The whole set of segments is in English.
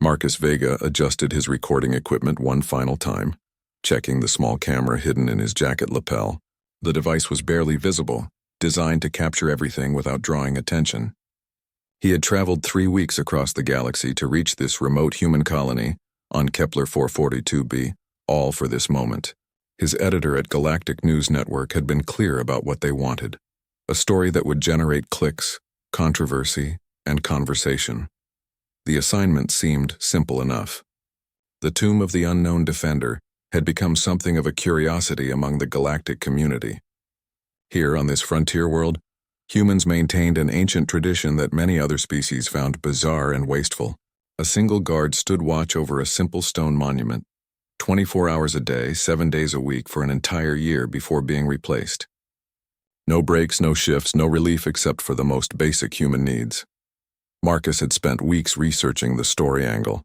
Marcus Vega adjusted his recording equipment one final time, checking the small camera hidden in his jacket lapel. The device was barely visible, designed to capture everything without drawing attention. He had traveled 3 weeks across the galaxy to reach this remote human colony on Kepler 442b, all for this moment. His editor at Galactic News Network had been clear about what they wanted: a story that would generate clicks, controversy, and conversation. The assignment seemed simple enough. The tomb of the unknown defender had become something of a curiosity among the galactic community. Here on this frontier world, humans maintained an ancient tradition that many other species found bizarre and wasteful. A single guard stood watch over a simple stone monument, 24 hours a day, 7 days a week for an entire year before being replaced. No breaks, no shifts, no relief except for the most basic human needs. Marcus had spent weeks researching the story angle.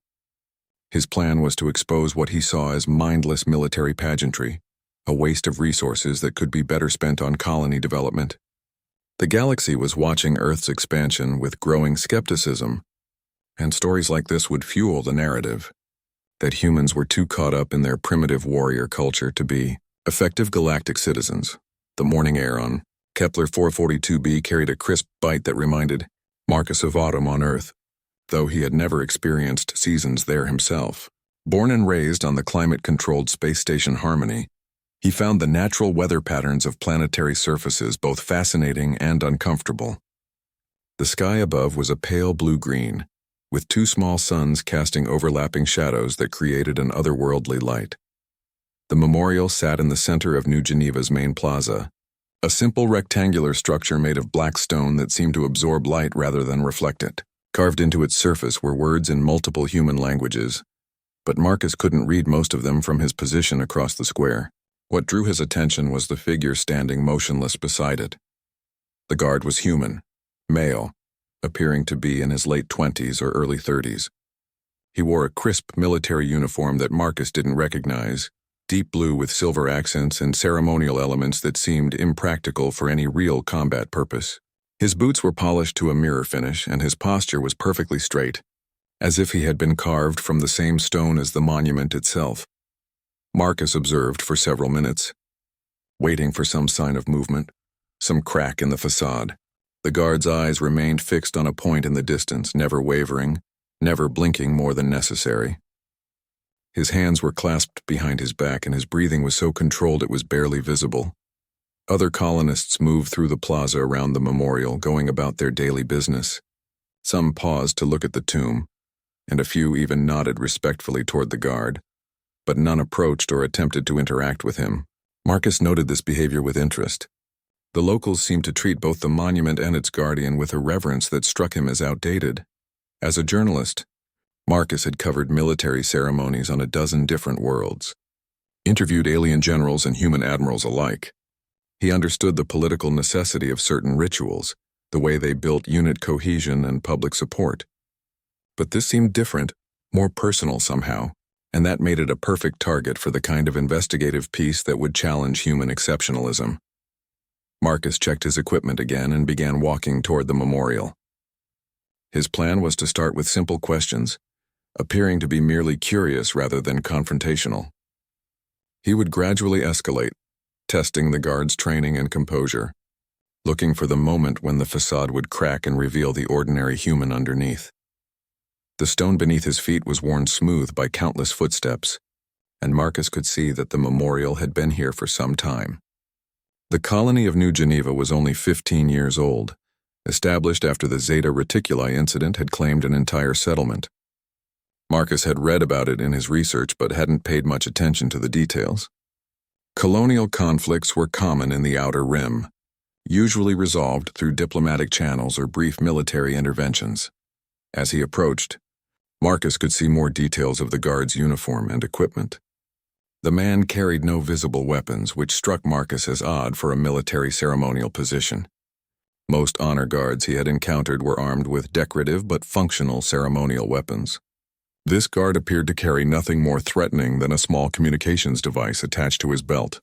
His plan was to expose what he saw as mindless military pageantry, a waste of resources that could be better spent on colony development. The galaxy was watching Earth's expansion with growing skepticism, and stories like this would fuel the narrative that humans were too caught up in their primitive warrior culture to be effective galactic citizens. The morning air on Kepler 442b carried a crisp bite that reminded Marcus of autumn on Earth, though he had never experienced seasons there himself. Born and raised on the climate-controlled space station Harmony, he found the natural weather patterns of planetary surfaces both fascinating and uncomfortable. The sky above was a pale blue-green, with 2 small suns casting overlapping shadows that created an otherworldly light. The memorial sat in the center of New Geneva's main plaza, a simple rectangular structure made of black stone that seemed to absorb light rather than reflect it. Carved into its surface were words in multiple human languages, but Marcus couldn't read most of them from his position across the square. What drew his attention was the figure standing motionless beside it. The guard was human, male, appearing to be in his late 20s or early 30s. He wore a crisp military uniform that Marcus didn't recognize, deep blue with silver accents and ceremonial elements that seemed impractical for any real combat purpose. His boots were polished to a mirror finish, and his posture was perfectly straight, as if he had been carved from the same stone as the monument itself. Marcus observed for several minutes, waiting for some sign of movement, some crack in the facade. The guard's eyes remained fixed on a point in the distance, never wavering, never blinking more than necessary. His hands were clasped behind his back, and his breathing was so controlled it was barely visible. Other colonists moved through the plaza around the memorial, going about their daily business. Some paused to look at the tomb, and a few even nodded respectfully toward the guard, but none approached or attempted to interact with him. Marcus noted this behavior with interest. The locals seemed to treat both the monument and its guardian with a reverence that struck him as outdated. As a journalist, Marcus had covered military ceremonies on a dozen different worlds, interviewed alien generals and human admirals alike. He understood the political necessity of certain rituals, the way they built unit cohesion and public support. But this seemed different, more personal somehow, and that made it a perfect target for the kind of investigative piece that would challenge human exceptionalism. Marcus checked his equipment again and began walking toward the memorial. His plan was to start with simple questions, appearing to be merely curious rather than confrontational. He would gradually escalate, testing the guard's training and composure, looking for the moment when the facade would crack and reveal the ordinary human underneath. The stone beneath his feet was worn smooth by countless footsteps, and Marcus could see that the memorial had been here for some time. The colony of New Geneva was only 15 years old, established after the Zeta Reticuli incident had claimed an entire settlement. Marcus had read about it in his research but hadn't paid much attention to the details. Colonial conflicts were common in the Outer Rim, usually resolved through diplomatic channels or brief military interventions. As he approached, Marcus could see more details of the guard's uniform and equipment. The man carried no visible weapons, which struck Marcus as odd for a military ceremonial position. Most honor guards he had encountered were armed with decorative but functional ceremonial weapons. This guard appeared to carry nothing more threatening than a small communications device attached to his belt.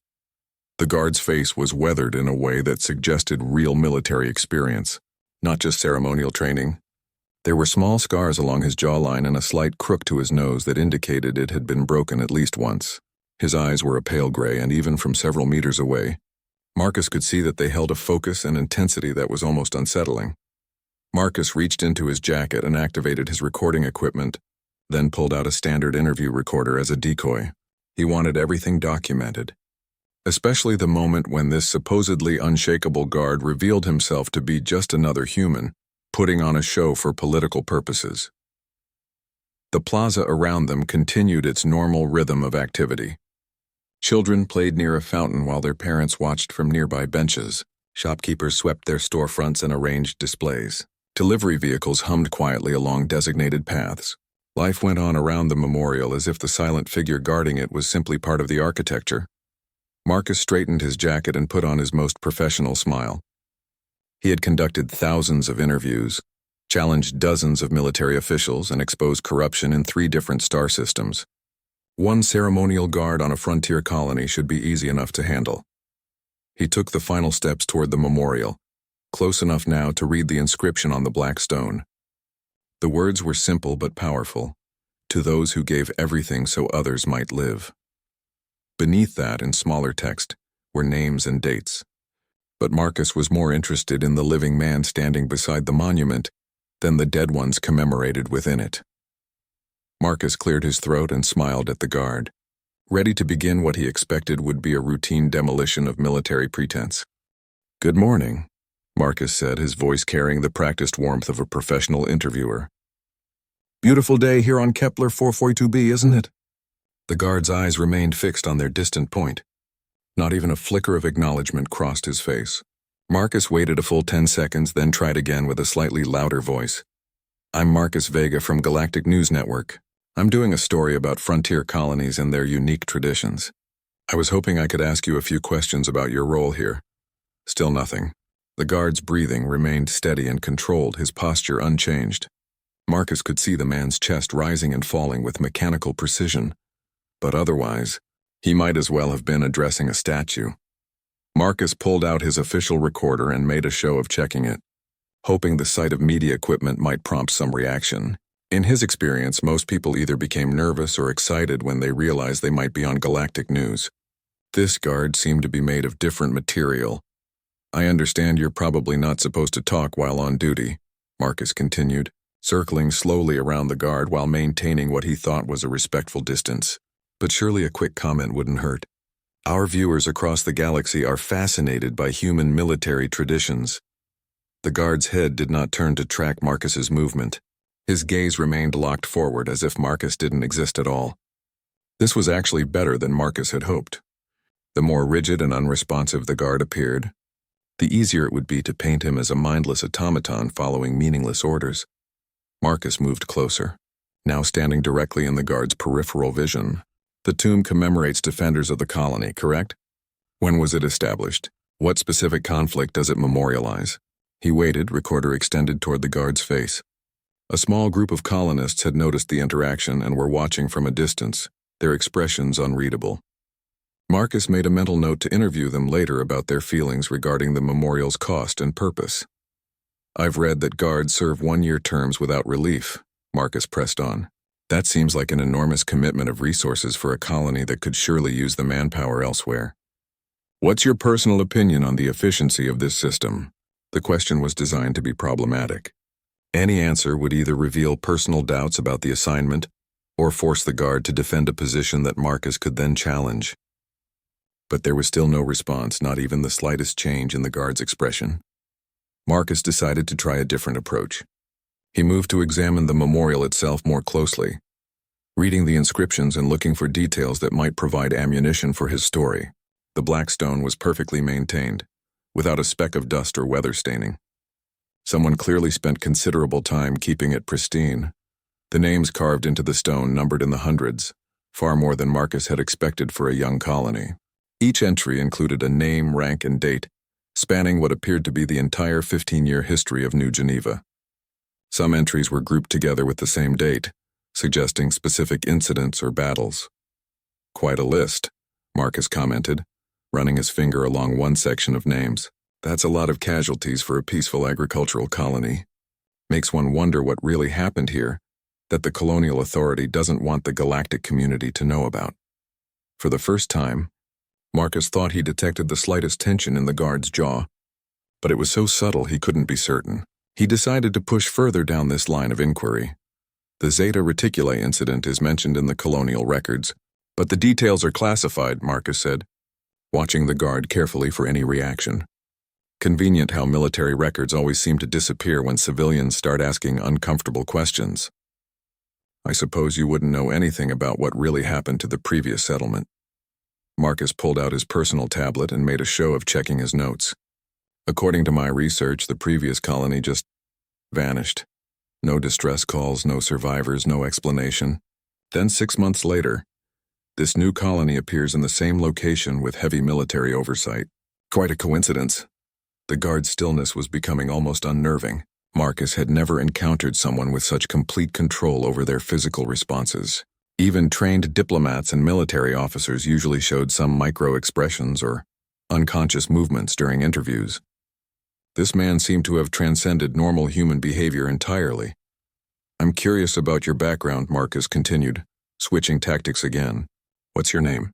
The guard's face was weathered in a way that suggested real military experience, not just ceremonial training. There were small scars along his jawline and a slight crook to his nose that indicated it had been broken at least once. His eyes were a pale gray, and even from several meters away, Marcus could see that they held a focus and intensity that was almost unsettling. Marcus reached into his jacket and activated his recording equipment, then pulled out a standard interview recorder as a decoy. He wanted everything documented, especially the moment when this supposedly unshakable guard revealed himself to be just another human, putting on a show for political purposes. The plaza around them continued its normal rhythm of activity. Children played near a fountain while their parents watched from nearby benches. Shopkeepers swept their storefronts and arranged displays. Delivery vehicles hummed quietly along designated paths. Life went on around the memorial as if the silent figure guarding it was simply part of the architecture. Marcus straightened his jacket and put on his most professional smile. He had conducted thousands of interviews, challenged dozens of military officials, and exposed corruption in 3 different star systems. One ceremonial guard on a frontier colony should be easy enough to handle. He took the final steps toward the memorial, close enough now to read the inscription on the black stone. The words were simple but powerful, "To those who gave everything so others might live." Beneath that, in smaller text, were names and dates. But Marcus was more interested in the living man standing beside the monument than the dead ones commemorated within it. Marcus cleared his throat and smiled at the guard, ready to begin what he expected would be a routine demolition of military pretense. "Good morning," Marcus said, his voice carrying the practiced warmth of a professional interviewer. "Beautiful day here on Kepler 442b, isn't it?" The guard's eyes remained fixed on their distant point. Not even a flicker of acknowledgement crossed his face. Marcus waited a full 10 seconds, then tried again with a slightly louder voice. "I'm Marcus Vega from Galactic News Network. I'm doing a story about frontier colonies and their unique traditions. I was hoping I could ask you a few questions about your role here." Still nothing. The guard's breathing remained steady and controlled, his posture unchanged. Marcus could see the man's chest rising and falling with mechanical precision. But otherwise, he might as well have been addressing a statue. Marcus pulled out his official recorder and made a show of checking it, hoping the sight of media equipment might prompt some reaction. In his experience, most people either became nervous or excited when they realized they might be on galactic news. This guard seemed to be made of different material. "I understand you're probably not supposed to talk while on duty," Marcus continued, circling slowly around the guard while maintaining what he thought was a respectful distance. "But surely a quick comment wouldn't hurt. Our viewers across the galaxy are fascinated by human military traditions." The guard's head did not turn to track Marcus's movement. His gaze remained locked forward as if Marcus didn't exist at all. This was actually better than Marcus had hoped. The more rigid and unresponsive the guard appeared, the easier it would be to paint him as a mindless automaton following meaningless orders. Marcus moved closer, now standing directly in the guard's peripheral vision. "The tomb commemorates defenders of the colony, correct? When was it established? What specific conflict does it memorialize?" He waited, recorder extended toward the guard's face. A small group of colonists had noticed the interaction and were watching from a distance, their expressions unreadable. Marcus made a mental note to interview them later about their feelings regarding the memorial's cost and purpose. "I've read that guards serve 1-year terms without relief," Marcus pressed on. "That seems like an enormous commitment of resources for a colony that could surely use the manpower elsewhere. What's your personal opinion on the efficiency of this system?" The question was designed to be problematic. Any answer would either reveal personal doubts about the assignment or force the guard to defend a position that Marcus could then challenge. But there was still no response, not even the slightest change in the guard's expression. Marcus decided to try a different approach. He moved to examine the memorial itself more closely, reading the inscriptions and looking for details that might provide ammunition for his story. The black stone was perfectly maintained, without a speck of dust or weather staining. Someone clearly spent considerable time keeping it pristine. The names carved into the stone numbered in the hundreds, far more than Marcus had expected for a young colony. Each entry included a name, rank, and date, spanning what appeared to be the entire 15-year history of New Geneva. Some entries were grouped together with the same date, suggesting specific incidents or battles. "Quite a list," Marcus commented, running his finger along one section of names. "That's a lot of casualties for a peaceful agricultural colony." Makes one wonder what really happened here, that the colonial authority doesn't want the galactic community to know about. For the first time, Marcus thought he detected the slightest tension in the guard's jaw, but it was so subtle he couldn't be certain. He decided to push further down this line of inquiry. The Zeta Reticuli incident is mentioned in the colonial records, but the details are classified, Marcus said, watching the guard carefully for any reaction. Convenient how military records always seem to disappear when civilians start asking uncomfortable questions. I suppose you wouldn't know anything about what really happened to the previous settlement. Marcus pulled out his personal tablet and made a show of checking his notes. According to my research, the previous colony just vanished. No distress calls, no survivors, no explanation. Then 6 months later, this new colony appears in the same location with heavy military oversight. Quite a coincidence. The guard's stillness was becoming almost unnerving. Marcus had never encountered someone with such complete control over their physical responses. Even trained diplomats and military officers usually showed some micro-expressions or unconscious movements during interviews. This man seemed to have transcended normal human behavior entirely. I'm curious about your background, Marcus continued, switching tactics again. What's your name?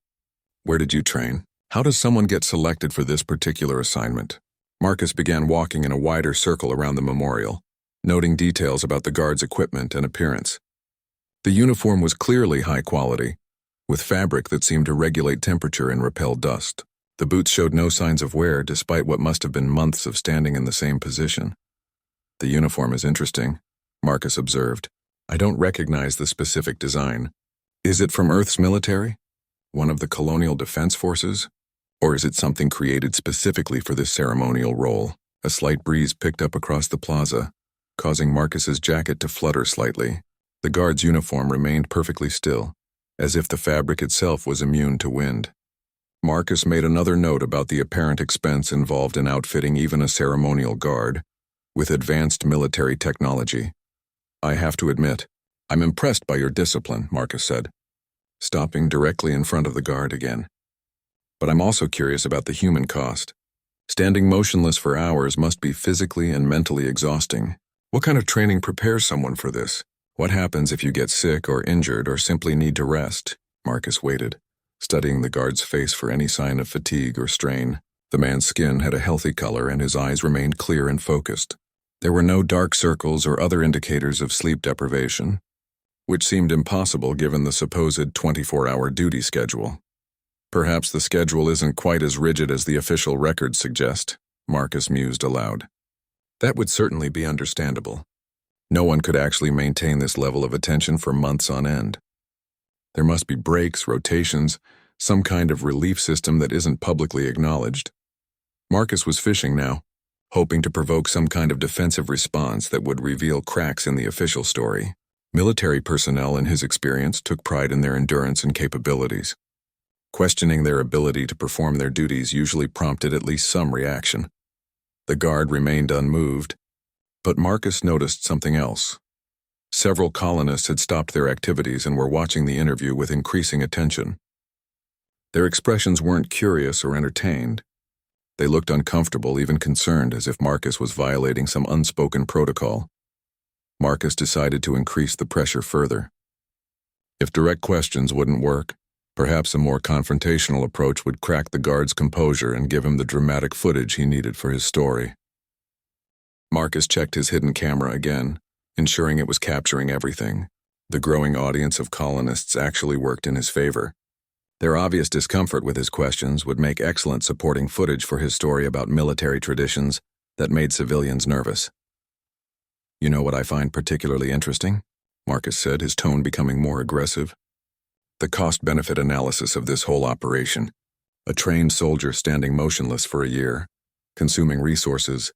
Where did you train? How does someone get selected for this particular assignment? Marcus began walking in a wider circle around the memorial, noting details about the guard's equipment and appearance. The uniform was clearly high quality, with fabric that seemed to regulate temperature and repel dust. The boots showed no signs of wear despite what must have been months of standing in the same position. The uniform is interesting, Marcus observed. I don't recognize the specific design. Is it from Earth's military? One of the colonial defense forces? Or is it something created specifically for this ceremonial role? A slight breeze picked up across the plaza, causing Marcus's jacket to flutter slightly. The guard's uniform remained perfectly still, as if the fabric itself was immune to wind. Marcus made another note about the apparent expense involved in outfitting even a ceremonial guard with advanced military technology. I have to admit, I'm impressed by your discipline, Marcus said, stopping directly in front of the guard again. But I'm also curious about the human cost. Standing motionless for hours must be physically and mentally exhausting. What kind of training prepares someone for this? What happens if you get sick or injured or simply need to rest? Marcus waited, studying the guard's face for any sign of fatigue or strain. The man's skin had a healthy color and his eyes remained clear and focused. There were no dark circles or other indicators of sleep deprivation, which seemed impossible given the supposed 24-hour duty schedule. Perhaps the schedule isn't quite as rigid as the official records suggest, Marcus mused aloud. That would certainly be understandable. No one could actually maintain this level of attention for months on end. There must be breaks, rotations, some kind of relief system that isn't publicly acknowledged. Marcus was fishing now, hoping to provoke some kind of defensive response that would reveal cracks in the official story. Military personnel, in his experience, took pride in their endurance and capabilities. Questioning their ability to perform their duties usually prompted at least some reaction. The guard remained unmoved, but Marcus noticed something else. Several colonists had stopped their activities and were watching the interview with increasing attention. Their expressions weren't curious or entertained. They looked uncomfortable, even concerned, as if Marcus was violating some unspoken protocol. Marcus decided to increase the pressure further. If direct questions wouldn't work, perhaps a more confrontational approach would crack the guard's composure and give him the dramatic footage he needed for his story. Marcus checked his hidden camera again, ensuring it was capturing everything. The growing audience of colonists actually worked in his favor. Their obvious discomfort with his questions would make excellent supporting footage for his story about military traditions that made civilians nervous. You know what I find particularly interesting? Marcus said, his tone becoming more aggressive. The cost-benefit analysis of this whole operation. A trained soldier standing motionless for a year, consuming resources,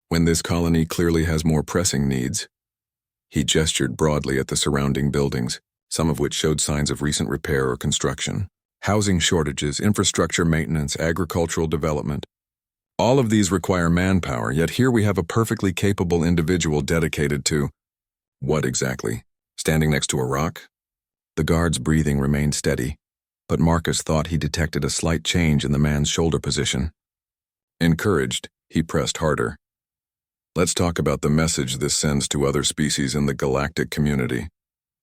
when this colony clearly has more pressing needs. He gestured broadly at the surrounding buildings, some of which showed signs of recent repair or construction. Housing shortages, infrastructure maintenance, agricultural development. All of these require manpower, yet here we have a perfectly capable individual dedicated to... What exactly? Standing next to a rock? The guard's breathing remained steady, but Marcus thought he detected a slight change in the man's shoulder position. Encouraged, he pressed harder. Let's talk about the message this sends to other species in the galactic community,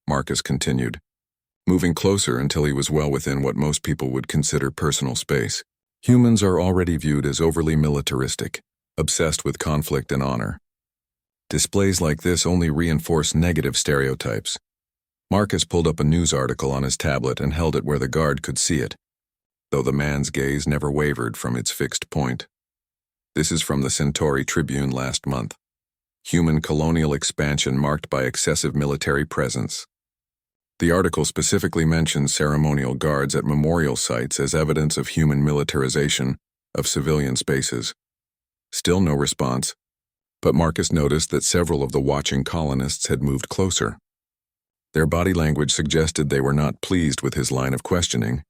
Marcus continued, moving closer until he was well within what most people would consider personal space. Humans are already viewed as overly militaristic, obsessed with conflict and honor. Displays like this only reinforce negative stereotypes. Marcus pulled up a news article on his tablet and held it where the guard could see it, though the man's gaze never wavered from its fixed point. This is from the Centauri Tribune last month. Human colonial expansion marked by excessive military presence. The article specifically mentions ceremonial guards at memorial sites as evidence of human militarization of civilian spaces. Still no response, but Marcus noticed that several of the watching colonists had moved closer. Their body language suggested they were not pleased with his line of questioning,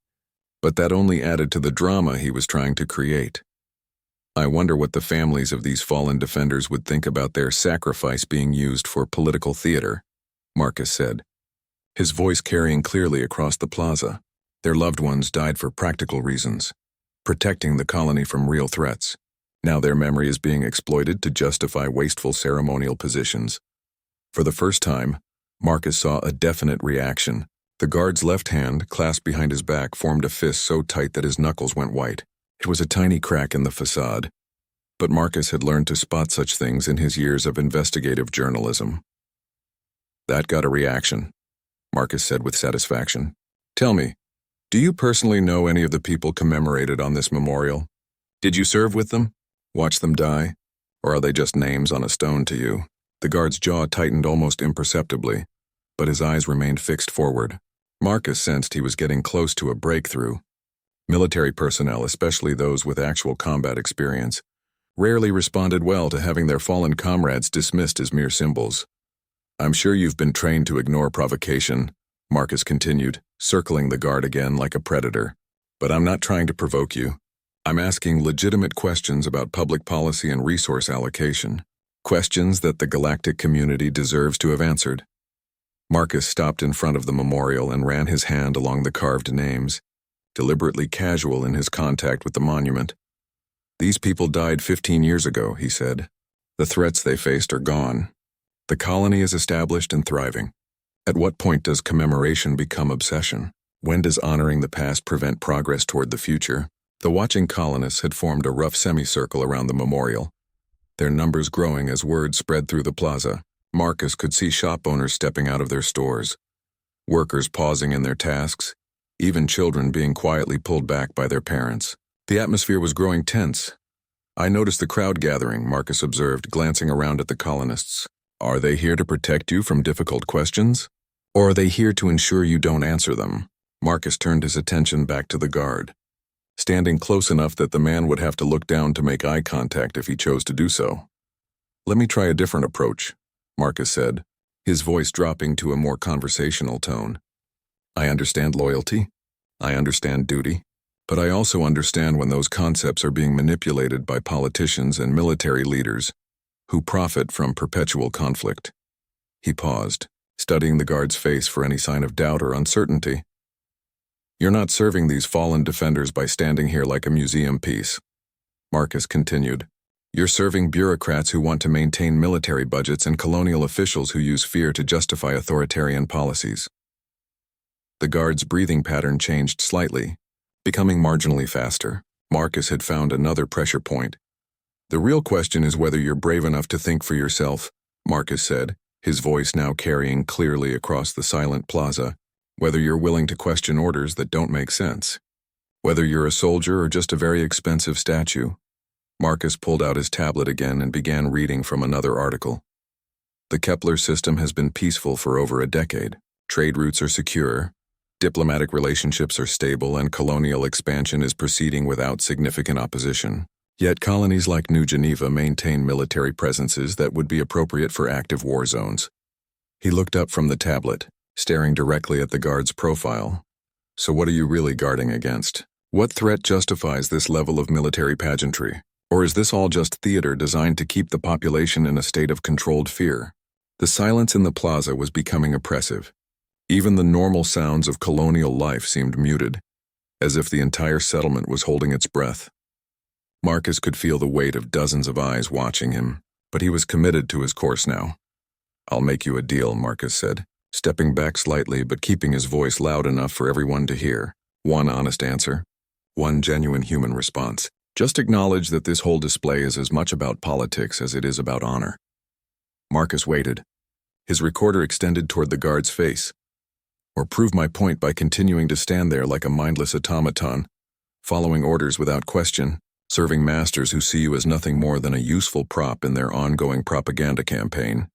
but that only added to the drama he was trying to create. I wonder what the families of these fallen defenders would think about their sacrifice being used for political theater, Marcus said, his voice carrying clearly across the plaza. Their loved ones died for practical reasons, protecting the colony from real threats. Now their memory is being exploited to justify wasteful ceremonial positions. For the first time, Marcus saw a definite reaction. The guard's left hand, clasped behind his back, formed a fist so tight that his knuckles went white. It was a tiny crack in the facade, but Marcus had learned to spot such things in his years of investigative journalism. That got a reaction, Marcus said with satisfaction. Tell me, do you personally know any of the people commemorated on this memorial? Did you serve with them? Watch them die? Or are they just names on a stone to you? The guard's jaw tightened almost imperceptibly, but his eyes remained fixed forward. Marcus sensed he was getting close to a breakthrough. Military personnel, especially those with actual combat experience, rarely responded well to having their fallen comrades dismissed as mere symbols. I'm sure you've been trained to ignore provocation, Marcus continued, circling the guard again like a predator. But I'm not trying to provoke you. I'm asking legitimate questions about public policy and resource allocation. Questions that the galactic community deserves to have answered. Marcus stopped in front of the memorial and ran his hand along the carved names, deliberately casual in his contact with the monument. These people died 15 years ago, he said. The threats they faced are gone. The colony is established and thriving. At what point does commemoration become obsession? When does honoring the past prevent progress toward the future? The watching colonists had formed a rough semicircle around the memorial, their numbers growing as word spread through the plaza. Marcus could see shop owners stepping out of their stores, workers pausing in their tasks, even children being quietly pulled back by their parents. The atmosphere was growing tense. I noticed the crowd gathering, Marcus observed, glancing around at the colonists. Are they here to protect you from difficult questions? Or are they here to ensure you don't answer them? Marcus turned his attention back to the guard, standing close enough that the man would have to look down to make eye contact if he chose to do so. Let me try a different approach, Marcus said, his voice dropping to a more conversational tone. I understand loyalty. I understand duty. But I also understand when those concepts are being manipulated by politicians and military leaders who profit from perpetual conflict. He paused, studying the guard's face for any sign of doubt or uncertainty. You're not serving these fallen defenders by standing here like a museum piece, Marcus continued. You're serving bureaucrats who want to maintain military budgets and colonial officials who use fear to justify authoritarian policies. The guard's breathing pattern changed slightly, becoming marginally faster. Marcus had found another pressure point. The real question is whether you're brave enough to think for yourself, Marcus said, his voice now carrying clearly across the silent plaza. Whether you're willing to question orders that don't make sense. Whether you're a soldier or just a very expensive statue. Marcus pulled out his tablet again and began reading from another article. The Kepler system has been peaceful for over a decade. Trade routes are secure, diplomatic relationships are stable, and colonial expansion is proceeding without significant opposition. Yet colonies like New Geneva maintain military presences that would be appropriate for active war zones. He looked up from the tablet, staring directly at the guard's profile. So what are you really guarding against? What threat justifies this level of military pageantry? Or is this all just theater designed to keep the population in a state of controlled fear? The silence in the plaza was becoming oppressive. Even the normal sounds of colonial life seemed muted, as if the entire settlement was holding its breath. Marcus could feel the weight of dozens of eyes watching him, But he was committed to his course now. "I'll make you a deal," Marcus said, stepping back slightly but keeping his voice loud enough for everyone to hear. One honest answer. One genuine human response. Just acknowledge that this whole display is as much about politics as it is about honor. Marcus waited. His recorder extended toward the guard's face. "Or prove my point by continuing to stand there like a mindless automaton, following orders without question, serving masters who see you as nothing more than a useful prop in their ongoing propaganda campaign."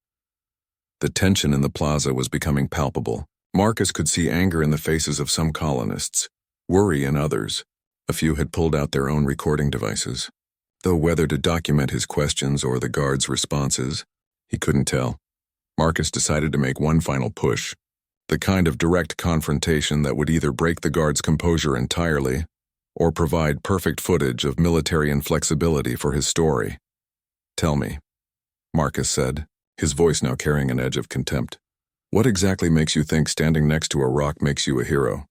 The tension in the plaza was becoming palpable. Marcus could see anger in the faces of some colonists, worry in others. A few had pulled out their own recording devices, though whether to document his questions or the guard's responses, he couldn't tell. Marcus decided to make one final push, the kind of direct confrontation that would either break the guard's composure entirely or provide perfect footage of military inflexibility for his story. "Tell me," Marcus said, his voice now carrying an edge of contempt. "What exactly makes you think standing next to a rock makes you a hero?"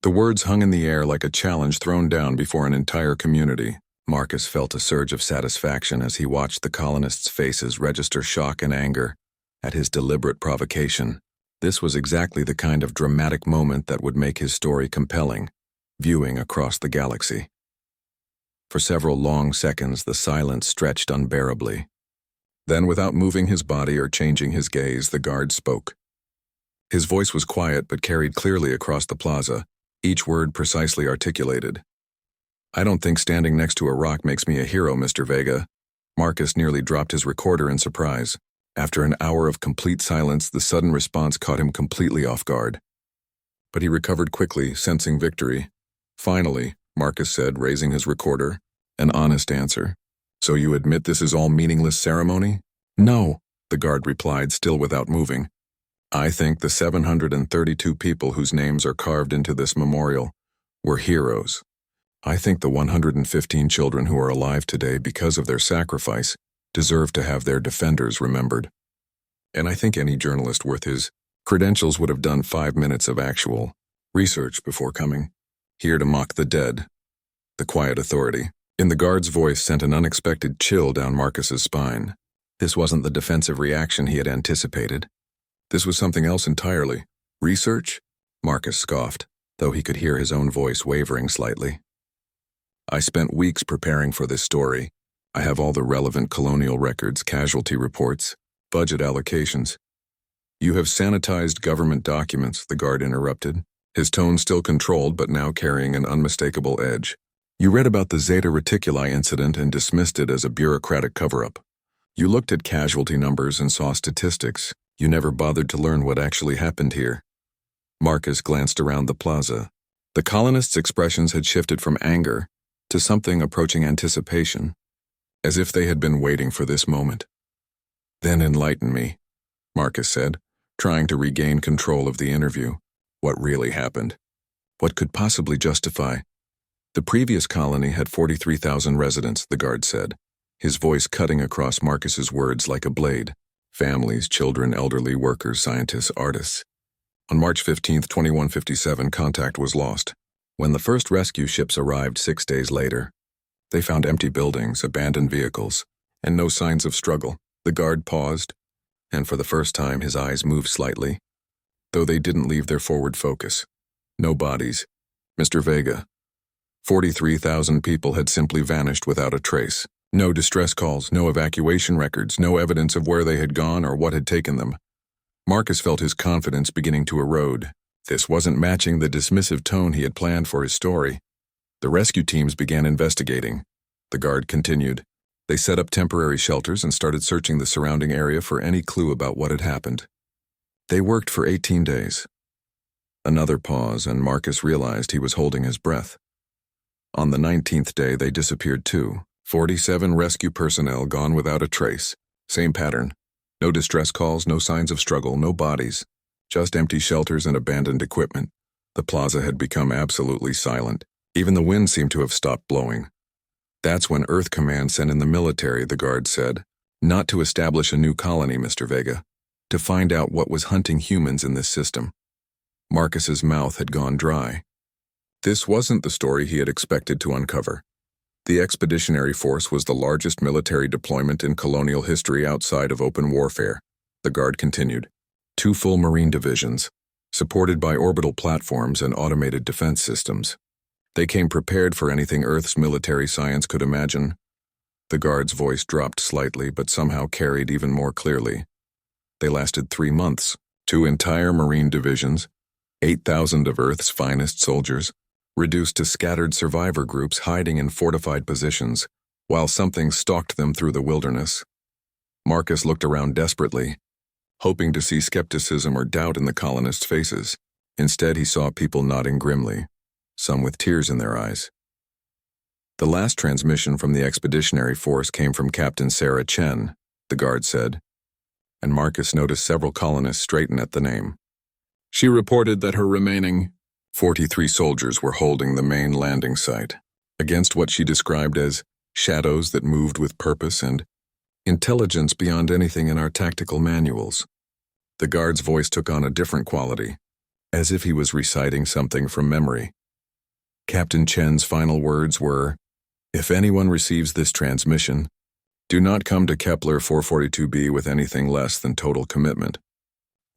The words hung in the air like a challenge thrown down before an entire community. Marcus felt a surge of satisfaction as he watched the colonists' faces register shock and anger at his deliberate provocation. This was exactly the kind of dramatic moment that would make his story compelling, viewing across the galaxy. For several long seconds, the silence stretched unbearably. Then, without moving his body or changing his gaze, the guard spoke. His voice was quiet but carried clearly across the plaza, each word precisely articulated. "I don't think standing next to a rock makes me a hero, Mr. Vega." Marcus nearly dropped his recorder in surprise. After an hour of complete silence, the sudden response caught him completely off guard. But he recovered quickly, sensing victory. "Finally," Marcus said, raising his recorder, "an honest answer. So you admit this is all meaningless ceremony?" "No," the guard replied, still without moving. "I think the 732 people whose names are carved into this memorial were heroes. I think the 115 children who are alive today because of their sacrifice deserve to have their defenders remembered. And I think any journalist worth his credentials would have done 5 minutes of actual research before coming here to mock the dead." The quiet authority in the guard's voice sent an unexpected chill down Marcus's spine. This wasn't the defensive reaction he had anticipated. This was something else entirely. "Research?" Marcus scoffed, though he could hear his own voice wavering slightly. "I spent weeks preparing for this story. I have all the relevant colonial records, casualty reports, budget allocations." "You have sanitized government documents," the guard interrupted, his tone still controlled but now carrying an unmistakable edge. "You read about the Zeta Reticuli incident and dismissed it as a bureaucratic cover-up. You looked at casualty numbers and saw statistics. You never bothered to learn what actually happened here." Marcus glanced around the plaza. The colonists' expressions had shifted from anger to something approaching anticipation, as if they had been waiting for this moment. "Then enlighten me," Marcus said, trying to regain control of the interview. "What really happened? What could possibly justify—" "The previous colony had 43,000 residents," the guard said, his voice cutting across Marcus's words like a blade. "Families, children, elderly, workers, scientists, artists. On March 15, 2157, contact was lost. When the first rescue ships arrived 6 days later, they found empty buildings, abandoned vehicles, and no signs of struggle." The guard paused, and for the first time his eyes moved slightly, though they didn't leave their forward focus. "No bodies, Mr. Vega. 43,000 people had simply vanished without a trace. No distress calls, no evacuation records, no evidence of where they had gone or what had taken them." Marcus felt his confidence beginning to erode. This wasn't matching the dismissive tone he had planned for his story. The rescue teams began investigating. The guard continued. They set up temporary shelters and started searching the surrounding area for any clue about what had happened. They worked for 18 days. Another pause, and Marcus realized he was holding his breath. On the 19th day, they disappeared too. 47 rescue personnel gone without a trace. Same pattern. No distress calls, no signs of struggle, no bodies. Just empty shelters and abandoned equipment. The plaza had become absolutely silent. Even the wind seemed to have stopped blowing. "That's when Earth Command sent in the military," the guard said. "Not to establish a new colony, Mr. Vega. To find out what was hunting humans in this system." Marcus's mouth had gone dry. This wasn't the story he had expected to uncover. The Expeditionary Force was the largest military deployment in colonial history outside of open warfare, the Guard continued. 2 full Marine divisions, supported by orbital platforms and automated defense systems. They came prepared for anything Earth's military science could imagine. The Guard's voice dropped slightly but somehow carried even more clearly. They lasted 3 months, 2 entire Marine divisions, 8,000 of Earth's finest soldiers, reduced to scattered survivor groups hiding in fortified positions, while something stalked them through the wilderness. Marcus looked around desperately, hoping to see skepticism or doubt in the colonists' faces. Instead, he saw people nodding grimly, some with tears in their eyes. The last transmission from the Expeditionary Force came from Captain Sarah Chen, the Guard said, and Marcus noticed several colonists straighten at the name. She reported that her remaining 43 soldiers were holding the main landing site, against what she described as shadows that moved with purpose and intelligence beyond anything in our tactical manuals. The Guard's voice took on a different quality, as if he was reciting something from memory. Captain Chen's final words were, "If anyone receives this transmission, do not come to Kepler 442b with anything less than total commitment.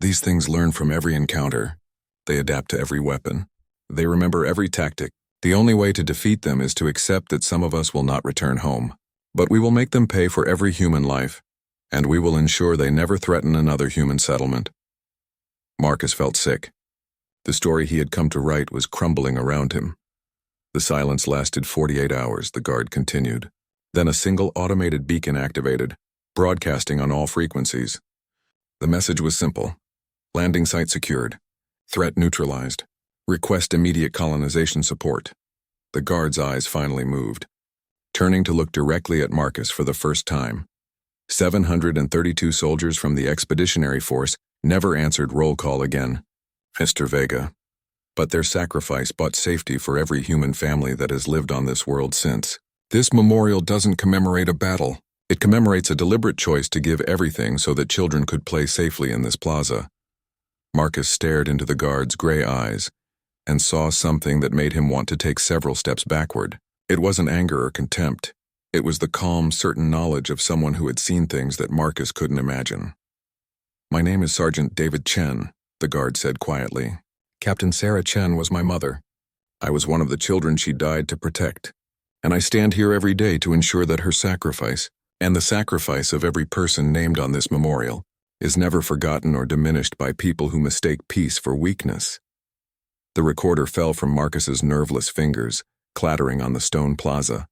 These things learn from every encounter. They adapt to every weapon. They remember every tactic. The only way to defeat them is to accept that some of us will not return home. But we will make them pay for every human life, and we will ensure they never threaten another human settlement." Marcus felt sick. The story he had come to write was crumbling around him. The silence lasted 48 hours, the Guard continued. Then a single automated beacon activated, broadcasting on all frequencies. The message was simple. Landing site secured. Threat neutralized. Request immediate colonization support. The Guard's eyes finally moved, turning to look directly at Marcus for the first time. 732 soldiers from the Expeditionary Force never answered roll call again, Mr. Vega. But their sacrifice bought safety for every human family that has lived on this world since. This memorial doesn't commemorate a battle. It commemorates a deliberate choice to give everything so that children could play safely in this plaza. Marcus stared into the Guard's gray eyes and saw something that made him want to take several steps backward. It wasn't anger or contempt. It was the calm, certain knowledge of someone who had seen things that Marcus couldn't imagine. "My name is Sergeant David Chen," the Guard said quietly. "Captain Sarah Chen was my mother. I was one of the children she died to protect, and I stand here every day to ensure that her sacrifice, and the sacrifice of every person named on this memorial, is never forgotten or diminished by people who mistake peace for weakness." The recorder fell from Marcus's nerveless fingers, clattering on the stone plaza.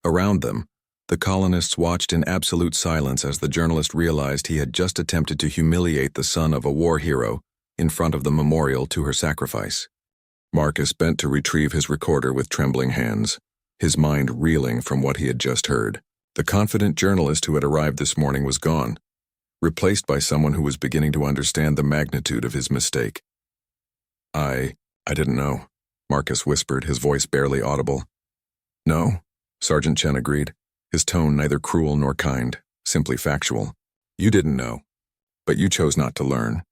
Around them, the colonists watched in absolute silence as the journalist realized he had just attempted to humiliate the son of a war hero in front of the memorial to her sacrifice. Marcus bent to retrieve his recorder with trembling hands, his mind reeling from what he had just heard. The confident journalist who had arrived this morning was gone, replaced by someone who was beginning to understand the magnitude of his mistake. I didn't know," Marcus whispered, his voice barely audible. "No," Sergeant Chen agreed, his tone neither cruel nor kind, simply factual. "You didn't know, but you chose not to learn.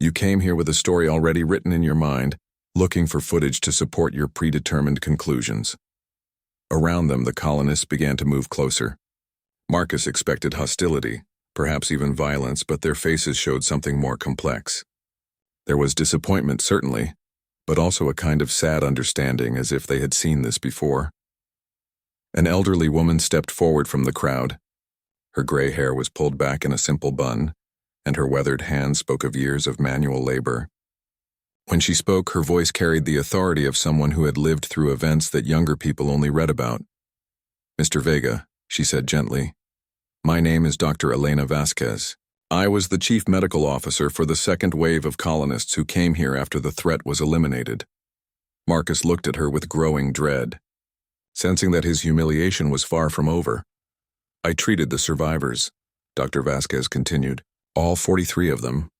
You came here with a story already written in your mind, looking for footage to support your predetermined conclusions." Around them, the colonists began to move closer. Marcus expected hostility, perhaps even violence, but their faces showed something more complex. There was disappointment, certainly, but also a kind of sad understanding, as if they had seen this before. An elderly woman stepped forward from the crowd. Her gray hair was pulled back in a simple bun, and her weathered hands spoke of years of manual labor. When she spoke, her voice carried the authority of someone who had lived through events that younger people only read about. "Mr. Vega," she said gently, "my name is Dr. Elena Vasquez. I was the chief medical officer for the second wave of colonists who came here after the threat was eliminated." Marcus looked at her with growing dread, sensing that his humiliation was far from over. "I treated the survivors," Dr. Vasquez continued, "all 43 of them,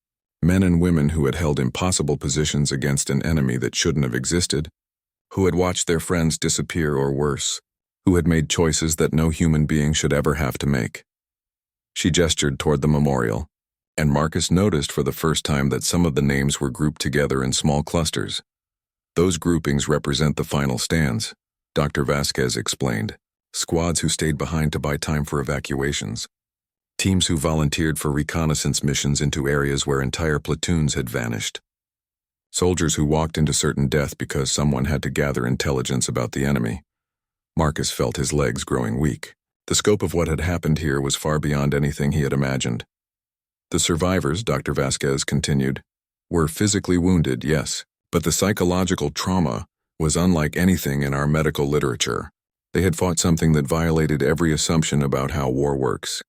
men and women who had held impossible positions against an enemy that shouldn't have existed, who had watched their friends disappear or worse, who had made choices that no human being should ever have to make." She gestured toward the memorial, and Marcus noticed for the first time that some of the names were grouped together in small clusters. "Those groupings represent the final stands," Dr. Vasquez explained. squads who stayed behind to buy time for evacuations, teams who volunteered for reconnaissance missions into areas where entire platoons had vanished, soldiers who walked into certain death because someone had to gather intelligence about the enemy. Marcus felt his legs growing weak. The scope of what had happened here was far beyond anything he had imagined. The survivors, Dr. Vasquez continued, were physically wounded, yes, but the psychological trauma was unlike anything in our medical literature. They had fought something that violated every assumption about how war works,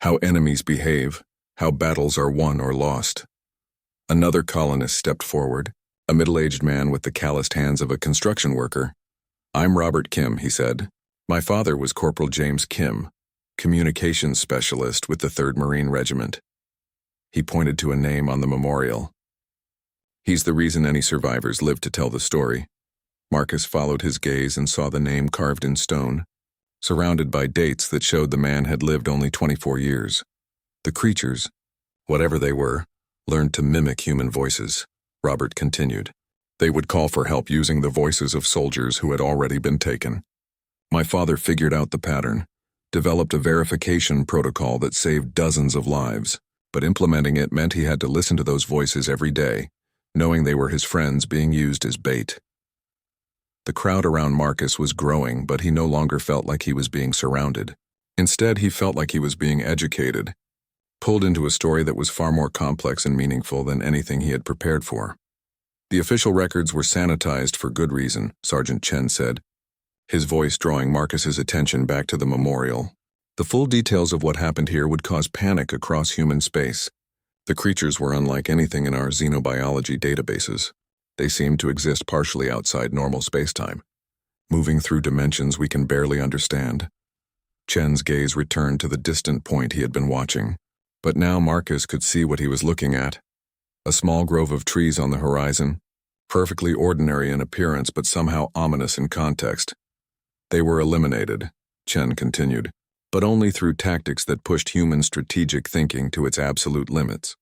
how enemies behave, how battles are won or lost. Another colonist stepped forward, a middle-aged man with the calloused hands of a construction worker. "I'm Robert Kim," he said. "My father was Corporal James Kim, communications specialist with the 3rd Marine Regiment." He pointed to a name on the memorial. "He's the reason any survivors live to tell the story." Marcus followed his gaze and saw the name carved in stone, surrounded by dates that showed the man had lived only 24 years. The creatures, whatever they were, learned to mimic human voices, Robert continued. They would call for help using the voices of soldiers who had already been taken. My father figured out the pattern, developed a verification protocol that saved dozens of lives, but implementing it meant he had to listen to those voices every day, knowing they were his friends being used as bait. The crowd around Marcus was growing, but he no longer felt like he was being surrounded. Instead, he felt like he was being educated, pulled into a story that was far more complex and meaningful than anything he had prepared for. "The official records were sanitized for good reason," Sergeant Chen said, his voice drawing Marcus's attention back to the memorial. "The full details of what happened here would cause panic across human space. The creatures were unlike anything in our xenobiology databases. They seemed to exist partially outside normal spacetime, moving through dimensions we can barely understand." Chen's gaze returned to the distant point he had been watching, but now Marcus could see what he was looking at. A small grove of trees on the horizon, perfectly ordinary in appearance but somehow ominous in context. "They were eliminated," Chen continued, "but only through tactics that pushed human strategic thinking to its absolute limits.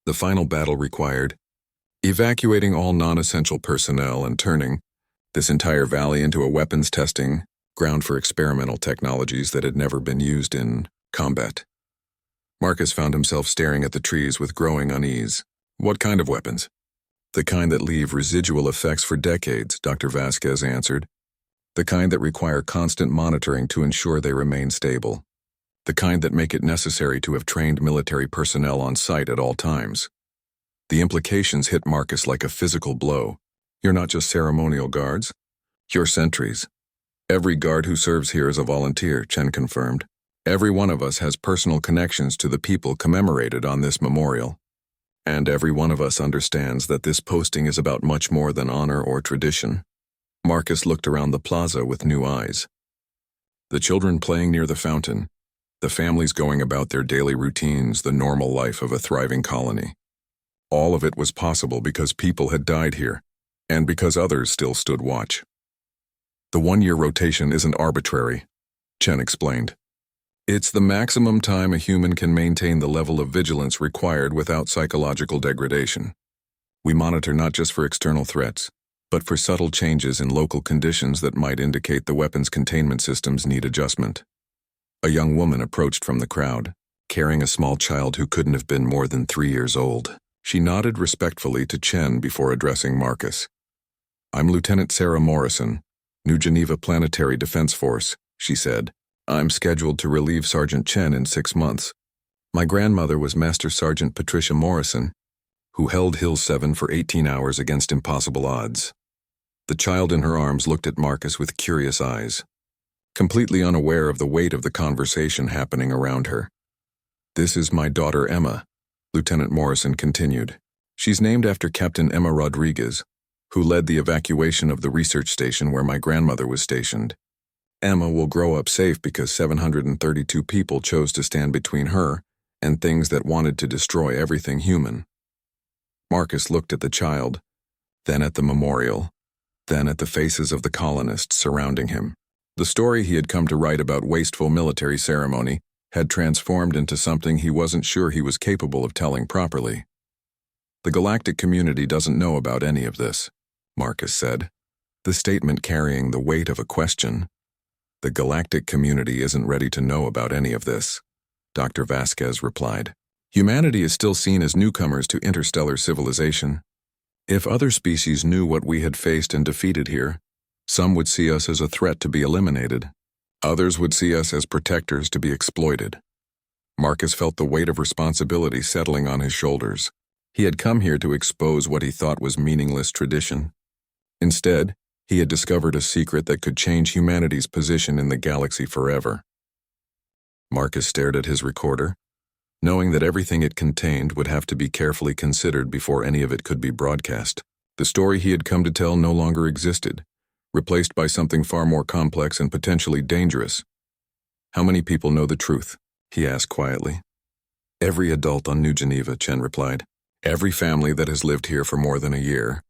The final battle required evacuating all non-essential personnel and turning this entire valley into a weapons testing ground for experimental technologies that had never been used in combat." Marcus found himself staring at the trees with growing unease. "What kind of weapons?" "The kind that leave residual effects for decades," Dr. Vasquez answered. "The kind that require constant monitoring to ensure they remain stable. The kind that make it necessary to have trained military personnel on site at all times." The implications hit Marcus like a physical blow. "You're not just ceremonial guards. You're sentries." "Every guard who serves here is a volunteer," Chen confirmed. "Every one of us has personal connections to the people commemorated on this memorial. And every one of us understands that this posting is about much more than honor or tradition." Marcus looked around the plaza with new eyes. The children playing near the fountain, the families going about their daily routines, the normal life of a thriving colony. All of it was possible because people had died here, and because others still stood watch. "The 1-year rotation isn't arbitrary," Chen explained. "It's the maximum time a human can maintain the level of vigilance required without psychological degradation. We monitor not just for external threats, but for subtle changes in local conditions that might indicate the weapons containment systems need adjustment." A young woman approached from the crowd, carrying a small child who couldn't have been more than 3 years old. She nodded respectfully to Chen before addressing Marcus. "I'm Lieutenant Sarah Morrison, New Geneva Planetary Defense Force," she said. "I'm scheduled to relieve Sergeant Chen in 6 months. My grandmother was Master Sergeant Patricia Morrison, who held Hill 7 for 18 hours against impossible odds." The child in her arms looked at Marcus with curious eyes, completely unaware of the weight of the conversation happening around her. "This is my daughter Emma," Lieutenant Morrison continued. "She's named after Captain Emma Rodriguez, who led the evacuation of the research station where my grandmother was stationed. Emma will grow up safe because 732 people chose to stand between her and things that wanted to destroy everything human." Marcus looked at the child, then at the memorial, then at the faces of the colonists surrounding him. The story he had come to write about wasteful military ceremony had transformed into something he wasn't sure he was capable of telling properly. "The galactic community doesn't know about any of this," Marcus said, the statement carrying the weight of a question. The galactic community isn't ready to know about any of this, Dr. Vasquez replied. Humanity is still seen as newcomers to interstellar civilization. If other species knew what we had faced and defeated here, some would see us as a threat to be eliminated. Others would see us as protectors to be exploited. Marcus felt the weight of responsibility settling on his shoulders. He had come here to expose what he thought was meaningless tradition. Instead, he had discovered a secret that could change humanity's position in the galaxy forever. Marcus stared at his recorder, knowing that everything it contained would have to be carefully considered before any of it could be broadcast. The story he had come to tell no longer existed, replaced by something far more complex and potentially dangerous. How many people know the truth? He asked quietly. Every adult on New Geneva, Chen replied. Every family that has lived here for more than a year.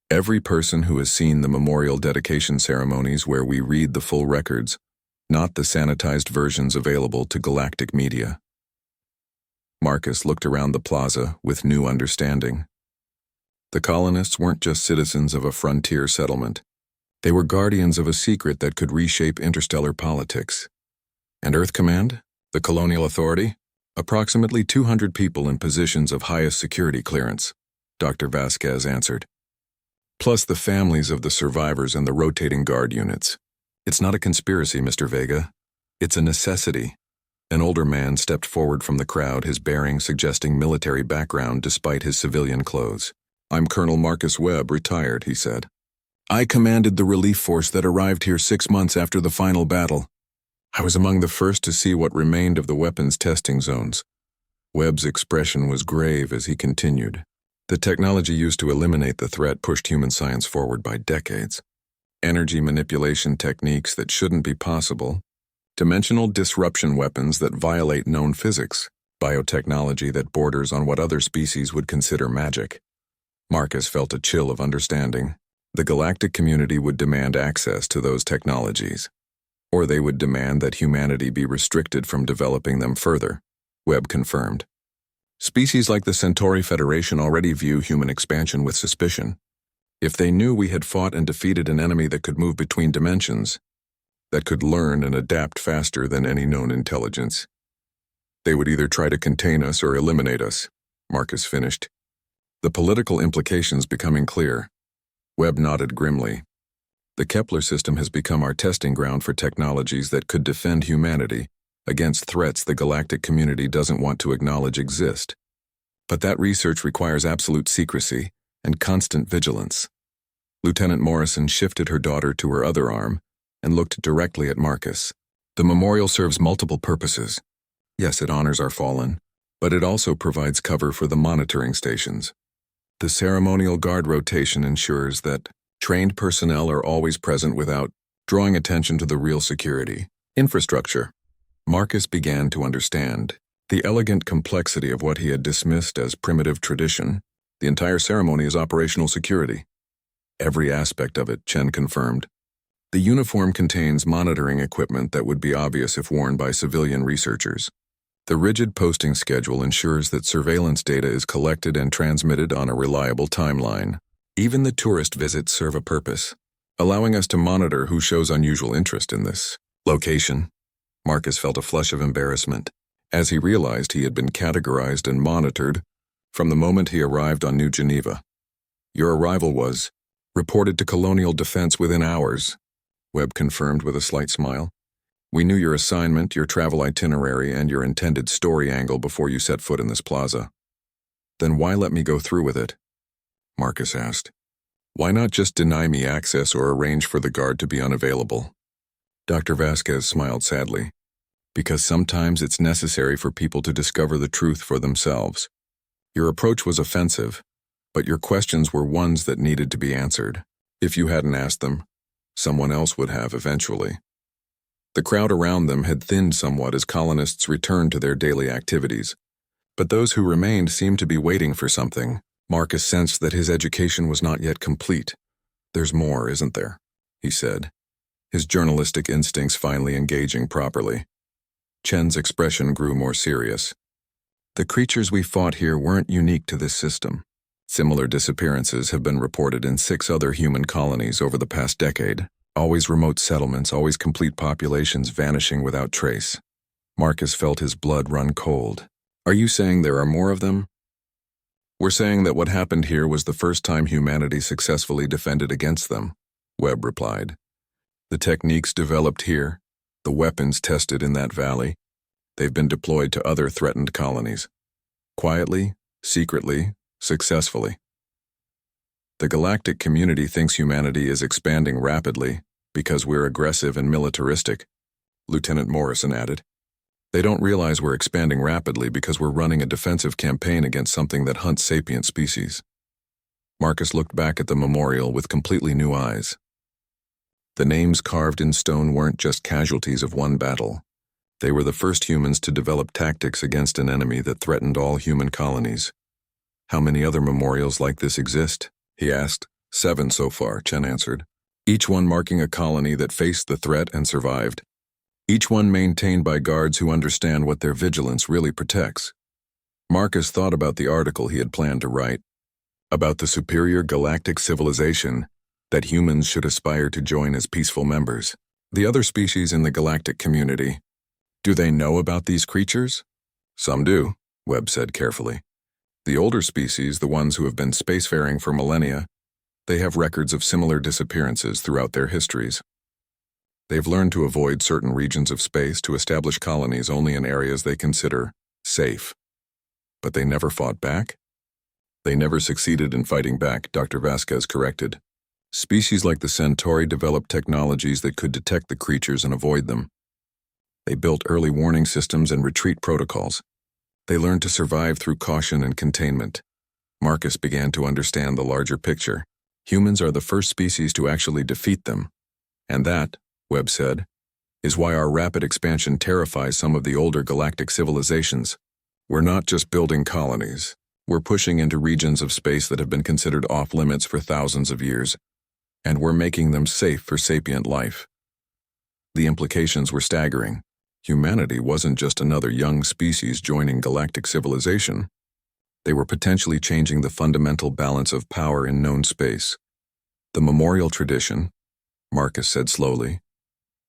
Every person who has seen the memorial dedication ceremonies where we read the full records, not the sanitized versions available to galactic media. Marcus looked around the plaza with new understanding. The colonists weren't just citizens of a frontier settlement. They were guardians of a secret that could reshape interstellar politics. And Earth Command, the colonial authority, approximately 200 people in positions of highest security clearance, Dr. Vasquez answered. Plus the families of the survivors and the rotating guard units. It's not a conspiracy, Mr. Vega. It's a necessity. An older man stepped forward from the crowd, his bearing suggesting military background despite his civilian clothes. I'm Colonel Marcus Webb, retired, he said. I commanded the relief force that arrived here 6 months after the final battle. I was among the first to see what remained of the weapons testing zones. Webb's expression was grave as he continued. The technology used to eliminate the threat pushed human science forward by decades. Energy manipulation techniques that shouldn't be possible, dimensional disruption weapons that violate known physics, biotechnology that borders on what other species would consider magic. Marcus felt a chill of understanding. The galactic community would demand access to those technologies, or they would demand that humanity be restricted from developing them further, Webb confirmed. Species like the Centauri Federation already view human expansion with suspicion. If they knew we had fought and defeated an enemy that could move between dimensions, that could learn and adapt faster than any known intelligence, they would either try to contain us or eliminate us, Marcus finished. The political implications becoming clear. Webb nodded grimly. The Kepler system has become our testing ground for technologies that could defend humanity against threats the galactic community doesn't want to acknowledge exist. But that research requires absolute secrecy and constant vigilance. Lieutenant Morrison shifted her daughter to her other arm and looked directly at Marcus. The memorial serves multiple purposes. Yes, it honors our fallen, but it also provides cover for the monitoring stations. The ceremonial guard rotation ensures that trained personnel are always present without drawing attention to the real security infrastructure. Marcus began to understand the elegant complexity of what he had dismissed as primitive tradition. The entire ceremony is operational security. Every aspect of it, Chen confirmed. The uniform contains monitoring equipment that would be obvious if worn by civilian researchers. The rigid posting schedule ensures that surveillance data is collected and transmitted on a reliable timeline. Even the tourist visits serve a purpose, allowing us to monitor who shows unusual interest in this location. Marcus felt a flush of embarrassment as he realized he had been categorized and monitored from the moment he arrived on New Geneva. Your arrival was reported to Colonial Defense within hours, Webb confirmed with a slight smile. We knew your assignment, your travel itinerary, and your intended story angle before you set foot in this plaza. Then why let me go through with it? Marcus asked. Why not just deny me access or arrange for the guard to be unavailable? Dr. Vasquez smiled sadly. Because sometimes it's necessary for people to discover the truth for themselves. Your approach was offensive, but your questions were ones that needed to be answered. If you hadn't asked them, someone else would have eventually. The crowd around them had thinned somewhat as colonists returned to their daily activities, but those who remained seemed to be waiting for something. Marcus sensed that his education was not yet complete. There's more, isn't there? He said, his journalistic instincts finally engaging properly. Chen's expression grew more serious. The creatures we fought here weren't unique to this system. Similar disappearances have been reported in 6 other human colonies over the past decade. Always remote settlements, always complete populations vanishing without trace. Marcus felt his blood run cold. Are you saying there are more of them? We're saying that what happened here was the first time humanity successfully defended against them, Webb replied. The techniques developed here, the weapons tested in that valley, they've been deployed to other threatened colonies. Quietly, secretly, successfully. The galactic community thinks humanity is expanding rapidly because we're aggressive and militaristic, Lieutenant Morrison added. They don't realize we're expanding rapidly because we're running a defensive campaign against something that hunts sapient species. Marcus looked back at the memorial with completely new eyes. The names carved in stone weren't just casualties of one battle. They were the first humans to develop tactics against an enemy that threatened all human colonies. How many other memorials like this exist? He asked. 7 so far, Chen answered. Each one marking a colony that faced the threat and survived. Each one maintained by guards who understand what their vigilance really protects. Marcus thought about the article he had planned to write, about the superior galactic civilization that humans should aspire to join as peaceful members. The other species in the galactic community, do they know about these creatures? Some do, Webb said carefully. The older species, the ones who have been spacefaring for millennia, they have records of similar disappearances throughout their histories. They've learned to avoid certain regions of space to establish colonies only in areas they consider safe. But they never fought back? They never succeeded in fighting back, Dr. Vasquez corrected. Species like the Centauri developed technologies that could detect the creatures and avoid them. They built early warning systems and retreat protocols. They learned to survive through caution and containment. Marcus began to understand the larger picture. Humans are the first species to actually defeat them. And that, Webb said, is why our rapid expansion terrifies some of the older galactic civilizations. We're not just building colonies. We're pushing into regions of space that have been considered off-limits for thousands of years, and we're making them safe for sapient life. The implications were staggering. Humanity wasn't just another young species joining galactic civilization. They were potentially changing the fundamental balance of power in known space. The memorial tradition, Marcus said slowly,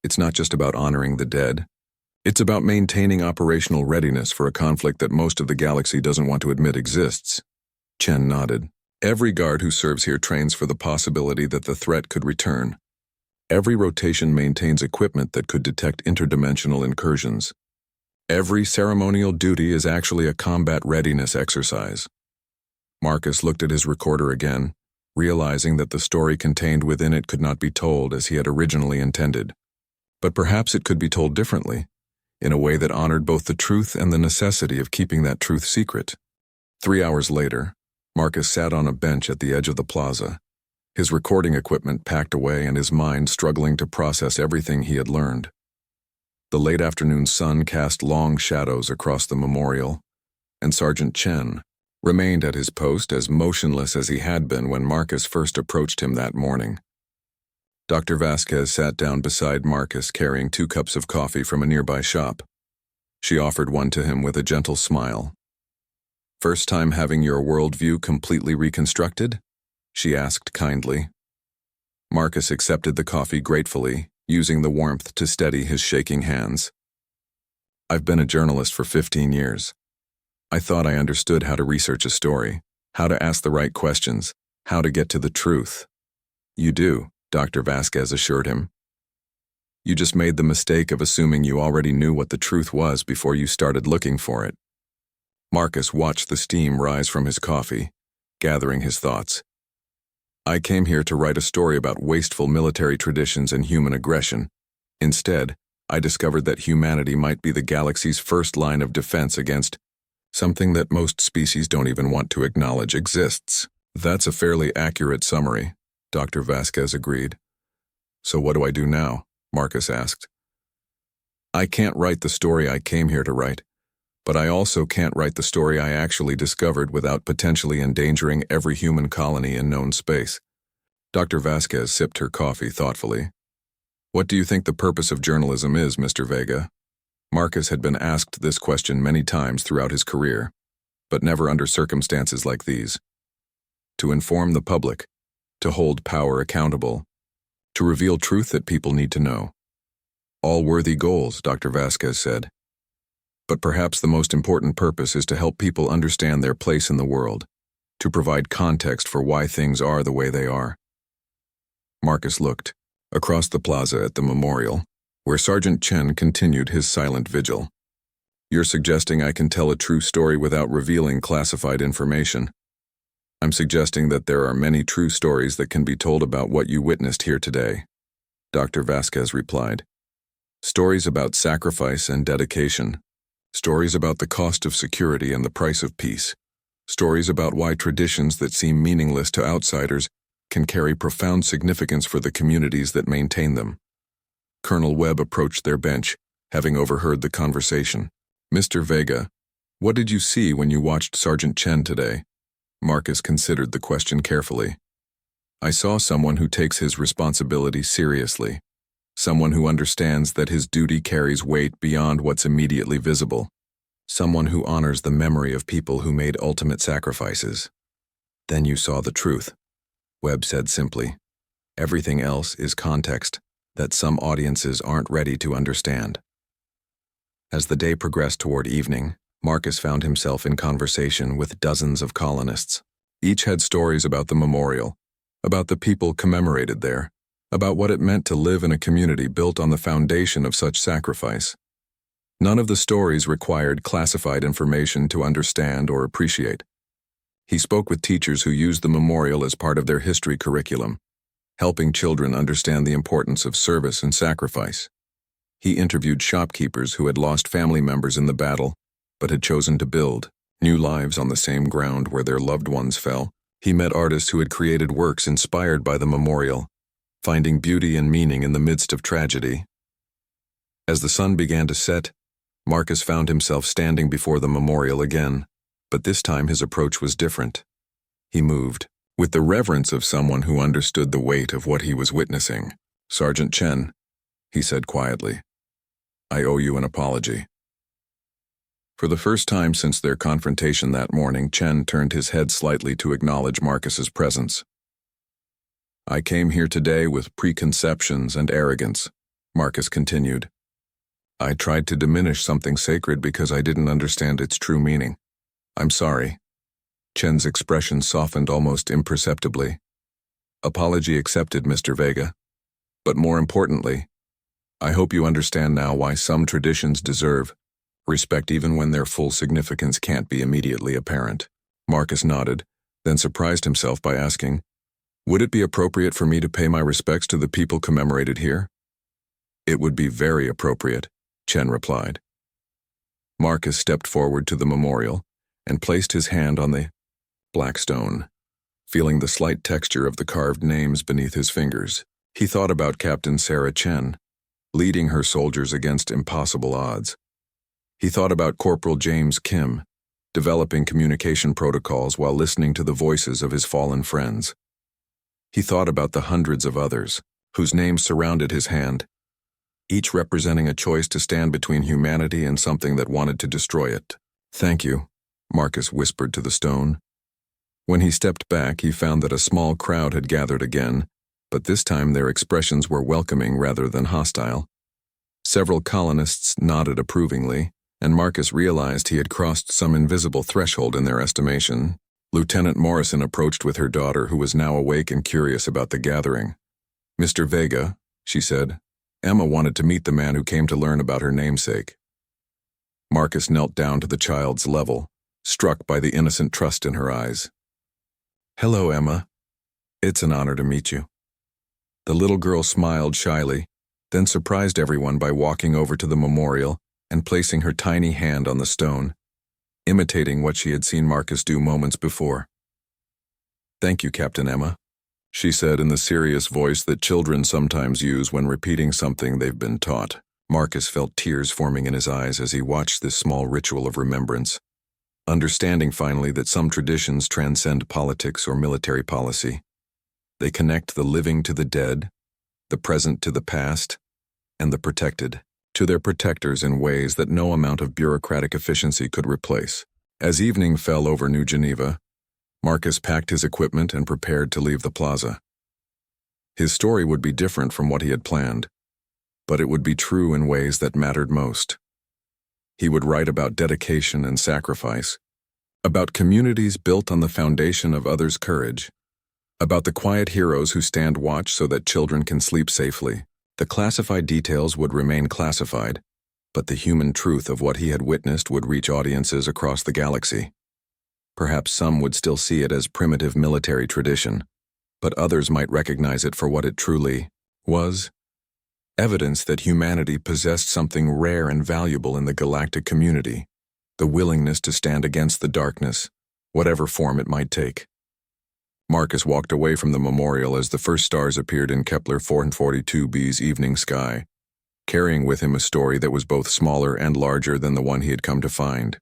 it's not just about honoring the dead. It's about maintaining operational readiness for a conflict that most of the galaxy doesn't want to admit exists. Chen nodded. Every guard who serves here trains for the possibility that the threat could return. Every rotation maintains equipment that could detect interdimensional incursions. Every ceremonial duty is actually a combat readiness exercise. Marcus looked at his recorder again, realizing that the story contained within it could not be told as he had originally intended. But perhaps it could be told differently, in a way that honored both the truth and the necessity of keeping that truth secret. 3 hours later, Marcus sat on a bench at the edge of the plaza, his recording equipment packed away and his mind struggling to process everything he had learned. The late afternoon sun cast long shadows across the memorial, and Sergeant Chen remained at his post as motionless as he had been when Marcus first approached him that morning. Dr. Vasquez sat down beside Marcus carrying 2 cups of coffee from a nearby shop. She offered one to him with a gentle smile. "First time having your worldview completely reconstructed?" she asked kindly. Marcus accepted the coffee gratefully, using the warmth to steady his shaking hands. "I've been a journalist for 15 years. I thought I understood how to research a story, how to ask the right questions, how to get to the truth." "You do," Dr. Vasquez assured him. "You just made the mistake of assuming you already knew what the truth was before you started looking for it." Marcus watched the steam rise from his coffee, gathering his thoughts. "I came here to write a story about wasteful military traditions and human aggression. Instead, I discovered that humanity might be the galaxy's first line of defense against something that most species don't even want to acknowledge exists." "That's a fairly accurate summary," Dr. Vasquez agreed. "So what do I do now?" Marcus asked. "I can't write the story I came here to write, but I also can't write the story I actually discovered without potentially endangering every human colony in known space." Dr. Vasquez sipped her coffee thoughtfully. "What do you think the purpose of journalism is, Mr. Vega?" Marcus had been asked this question many times throughout his career, but never under circumstances like these. To inform the public, to hold power accountable, to reveal truth that people need to know. All worthy goals, Dr. Vasquez said. But perhaps the most important purpose is to help people understand their place in the world, to provide context for why things are the way they are. Marcus looked across the plaza at the memorial, where Sergeant Chen continued his silent vigil. You're suggesting I can tell a true story without revealing classified information. I'm suggesting that there are many true stories that can be told about what you witnessed here today, Dr. Vasquez replied. Stories about sacrifice and dedication. Stories about the cost of security and the price of peace. Stories about why traditions that seem meaningless to outsiders can carry profound significance for the communities that maintain them. Colonel Webb approached their bench, having overheard the conversation. Mr. Vega, what did you see when you watched Sergeant Chen today? Marcus considered the question carefully. I saw someone who takes his responsibility seriously. Someone who understands that his duty carries weight beyond what's immediately visible. Someone who honors the memory of people who made ultimate sacrifices. Then you saw the truth, Webb said simply. Everything else is context that some audiences aren't ready to understand. As the day progressed toward evening, Marcus found himself in conversation with dozens of colonists. Each had stories about the memorial, about the people commemorated there, about what it meant to live in a community built on the foundation of such sacrifice. None of the stories required classified information to understand or appreciate. He spoke with teachers who used the memorial as part of their history curriculum, helping children understand the importance of service and sacrifice. He interviewed shopkeepers who had lost family members in the battle, but had chosen to build new lives on the same ground where their loved ones fell. He met artists who had created works inspired by the memorial, finding beauty and meaning in the midst of tragedy. As the sun began to set, Marcus found himself standing before the memorial again, but this time his approach was different. He moved with the reverence of someone who understood the weight of what he was witnessing. Sergeant Chen, he said quietly, I owe you an apology. For the first time since their confrontation that morning, Chen turned his head slightly to acknowledge Marcus's presence. I came here today with preconceptions and arrogance, Marcus continued. I tried to diminish something sacred because I didn't understand its true meaning. I'm sorry. Chen's expression softened almost imperceptibly. Apology accepted, Mr. Vega. But more importantly, I hope you understand now why some traditions deserve respect even when their full significance can't be immediately apparent. Marcus nodded, then surprised himself by asking, would it be appropriate for me to pay my respects to the people commemorated here? It would be very appropriate, Chen replied. Marcus stepped forward to the memorial and placed his hand on the black stone, feeling the slight texture of the carved names beneath his fingers. He thought about Captain Sarah Chen, leading her soldiers against impossible odds. He thought about Corporal James Kim, developing communication protocols while listening to the voices of his fallen friends. He thought about the hundreds of others, whose names surrounded his hand, each representing a choice to stand between humanity and something that wanted to destroy it. Thank you, Marcus whispered to the stone. When he stepped back, he found that a small crowd had gathered again, but this time their expressions were welcoming rather than hostile. Several colonists nodded approvingly, and Marcus realized he had crossed some invisible threshold in their estimation. Lieutenant Morrison approached with her daughter, who was now awake and curious about the gathering. Mr. Vega, she said, Emma wanted to meet the man who came to learn about her namesake. Marcus knelt down to the child's level, struck by the innocent trust in her eyes. Hello, Emma. It's an honor to meet you. The little girl smiled shyly, then surprised everyone by walking over to the memorial and placing her tiny hand on the stone, imitating what she had seen Marcus do moments before. Thank you, Captain Emma, she said in the serious voice that children sometimes use when repeating something they've been taught. Marcus felt tears forming in his eyes as he watched this small ritual of remembrance, understanding finally that some traditions transcend politics or military policy. They connect the living to the dead, the present to the past, and the protected to their protectors in ways that no amount of bureaucratic efficiency could replace. As evening fell over New Geneva, Marcus packed his equipment and prepared to leave the plaza. His story would be different from what he had planned, but it would be true in ways that mattered most. He would write about dedication and sacrifice, about communities built on the foundation of others' courage, about the quiet heroes who stand watch so that children can sleep safely. The classified details would remain classified, but the human truth of what he had witnessed would reach audiences across the galaxy. Perhaps some would still see it as primitive military tradition, but others might recognize it for what it truly was: evidence that humanity possessed something rare and valuable in the galactic community, the willingness to stand against the darkness, whatever form it might take. Marcus walked away from the memorial as the first stars appeared in Kepler 442b's evening sky, carrying with him a story that was both smaller and larger than the one he had come to find.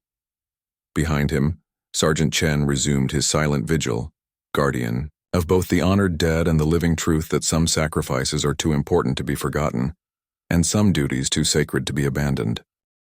Behind him, Sergeant Chen resumed his silent vigil, guardian of both the honored dead and the living truth that some sacrifices are too important to be forgotten, and some duties too sacred to be abandoned.